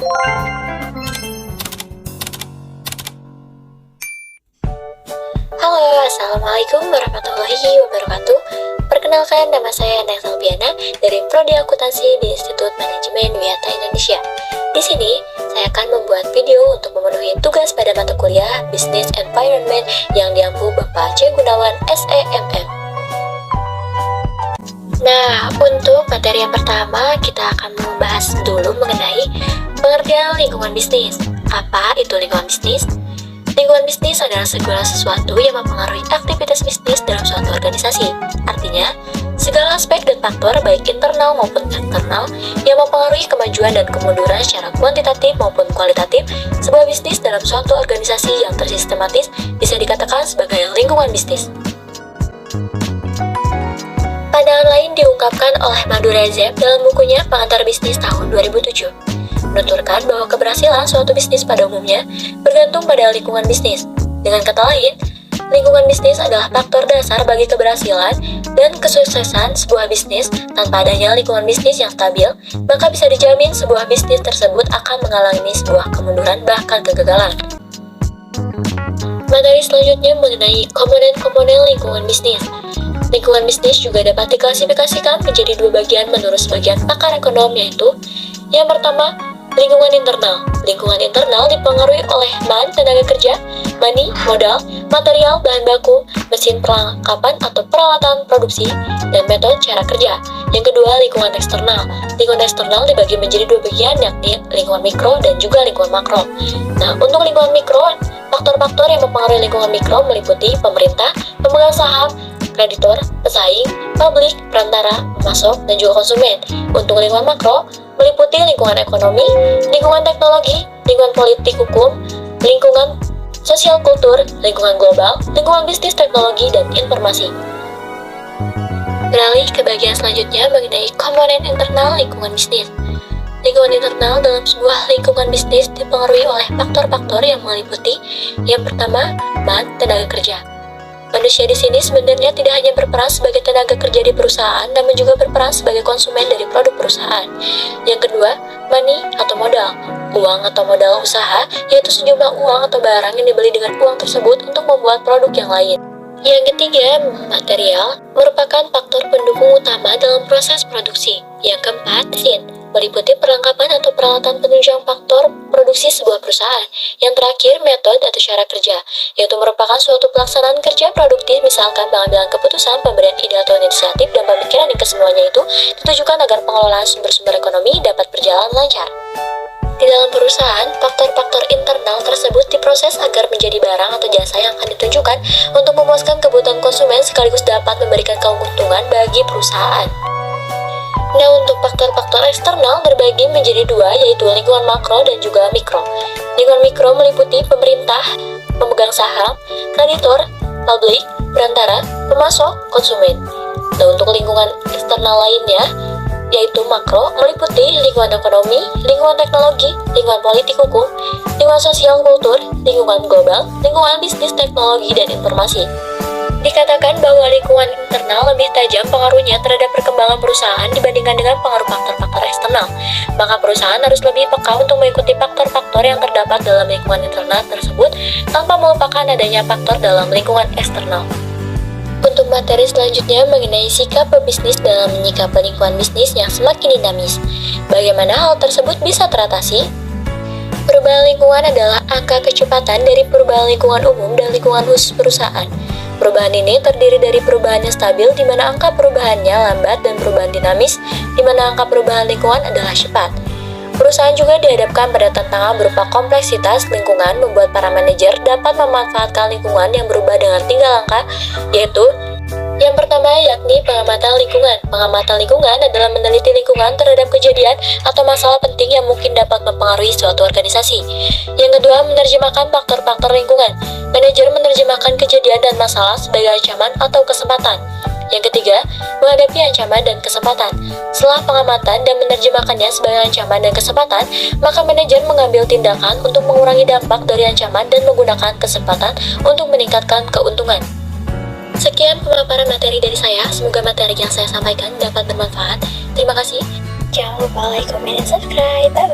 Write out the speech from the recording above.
Halo, Assalamualaikum warahmatullahi wabarakatuh. Perkenalkan, nama saya Neng Salbiana dari Prodi Akuntansi di Institut Manajemen Wiyata Indonesia. Di sini, saya akan membuat video untuk memenuhi tugas pada mata kuliah Business Environment yang diampu Bapak C. Gunawan, SEMM. Nah, untuk materi yang pertama, kita akan membahas dulu mengenai pengertian lingkungan bisnis. Apa itu lingkungan bisnis? Lingkungan bisnis adalah segala sesuatu yang mempengaruhi aktivitas bisnis dalam suatu organisasi. Artinya, segala aspek dan faktor baik internal maupun eksternal yang mempengaruhi kemajuan dan kemunduran secara kuantitatif maupun kualitatif sebuah bisnis dalam suatu organisasi yang tersistematis bisa dikatakan sebagai lingkungan bisnis. Pandangan lain diungkapkan oleh Madurezem dalam bukunya Pengantar Bisnis tahun 2007. Menuturkan bahwa keberhasilan suatu bisnis pada umumnya bergantung pada lingkungan bisnis. Dengan kata lain, lingkungan bisnis adalah faktor dasar bagi keberhasilan dan kesuksesan sebuah bisnis. Tanpa adanya lingkungan bisnis yang stabil, maka bisa dijamin sebuah bisnis tersebut akan mengalami sebuah kemunduran bahkan kegagalan. Materi selanjutnya mengenai komponen-komponen lingkungan bisnis. Lingkungan bisnis juga dapat diklasifikasikan menjadi dua bagian menurut sebagian pakar ekonom, yaitu yang pertama, lingkungan internal. Lingkungan internal dipengaruhi oleh tenaga kerja, money, modal, material, bahan baku, mesin perlengkapan atau peralatan produksi, dan metode cara kerja. Yang kedua, lingkungan eksternal. Lingkungan eksternal dibagi menjadi dua bagian, yakni lingkungan mikro dan juga lingkungan makro. Nah, untuk lingkungan mikro, faktor-faktor yang mempengaruhi lingkungan mikro meliputi pemerintah, pemegang saham, kreditor, pesaing, publik, perantara, pemasok, dan juga konsumen. Untuk lingkungan makro, meliputi lingkungan ekonomi, lingkungan teknologi, lingkungan politik hukum, lingkungan sosial kultur, lingkungan global, lingkungan bisnis teknologi, dan informasi. Beralih ke bagian selanjutnya mengenai komponen internal lingkungan bisnis. Lingkungan internal dalam sebuah lingkungan bisnis dipengaruhi oleh faktor-faktor yang meliputi yang pertama, tenaga kerja. Manusia di sini sebenarnya tidak hanya berperan sebagai tenaga kerja di perusahaan, namun juga berperan sebagai konsumen dari produk perusahaan. Yang kedua, money atau modal. Uang atau modal usaha, yaitu sejumlah uang atau barang yang dibeli dengan uang tersebut untuk membuat produk yang lain. Yang ketiga, material, merupakan faktor pendukung utama dalam proses produksi. Yang keempat, mesin, meliputi perlengkapan atau peralatan penunjang faktor produksi sebuah perusahaan. Yang terakhir, metode atau cara kerja, yaitu merupakan suatu pelaksanaan kerja produktif, misalkan pengambilan keputusan, pemberian ide atau inisiatif, dan pemikiran yang kesemuanya itu ditujukan agar pengelolaan sumber-sumber ekonomi dapat berjalan lancar. Di dalam perusahaan, faktor-faktor internal tersebut diproses agar menjadi barang atau jasa yang akan ditunjukkan untuk memuaskan kebutuhan konsumen sekaligus dapat memberikan keuntungan bagi perusahaan. Nah, untuk faktor-faktor eksternal terbagi menjadi dua, yaitu lingkungan makro dan juga mikro. Lingkungan mikro meliputi pemerintah, pemegang saham, kreditor, publik, perantara, pemasok, konsumen. Nah, untuk lingkungan eksternal lainnya, yaitu makro, meliputi lingkungan ekonomi, lingkungan teknologi, lingkungan politik hukum, lingkungan sosial kultur, lingkungan global, lingkungan bisnis teknologi, dan informasi. Dikatakan bahwa lingkungan internal lebih tajam pengaruhnya terhadap perkembangan perusahaan dibandingkan dengan pengaruh faktor-faktor eksternal. Maka perusahaan harus lebih peka untuk mengikuti faktor-faktor yang terdapat dalam lingkungan internal tersebut tanpa melupakan adanya faktor dalam lingkungan eksternal. Untuk materi selanjutnya mengenai sikap pebisnis dalam menyikapi lingkungan bisnis yang semakin dinamis. Bagaimana hal tersebut bisa teratasi? Perubahan lingkungan adalah angka kecepatan dari perubahan lingkungan umum dan lingkungan khusus perusahaan. Perubahan ini terdiri dari perubahan yang stabil di mana angka perubahannya lambat dan perubahan dinamis di mana angka perubahan lingkungan adalah cepat. Perusahaan juga dihadapkan pada tantangan berupa kompleksitas lingkungan membuat para manajer dapat memanfaatkan lingkungan yang berubah dengan 3 langkah, yaitu yang pertama yakni pengamatan lingkungan. Pengamatan lingkungan adalah meneliti lingkungan terhadap kejadian atau masalah penting yang mungkin dapat mempengaruhi suatu organisasi. Yang kedua, menerjemahkan faktor-faktor lingkungan. Manajer menerjemahkan kejadian dan masalah sebagai ancaman atau kesempatan. Yang ketiga, menghadapi ancaman dan kesempatan. Setelah pengamatan dan menerjemahkannya sebagai ancaman dan kesempatan, maka manajer mengambil tindakan untuk mengurangi dampak dari ancaman dan menggunakan kesempatan untuk meningkatkan keuntungan. Sekian pemaparan materi dari saya, semoga materi yang saya sampaikan dapat bermanfaat. Terima kasih. Jangan lupa like, comment, dan subscribe. Bye.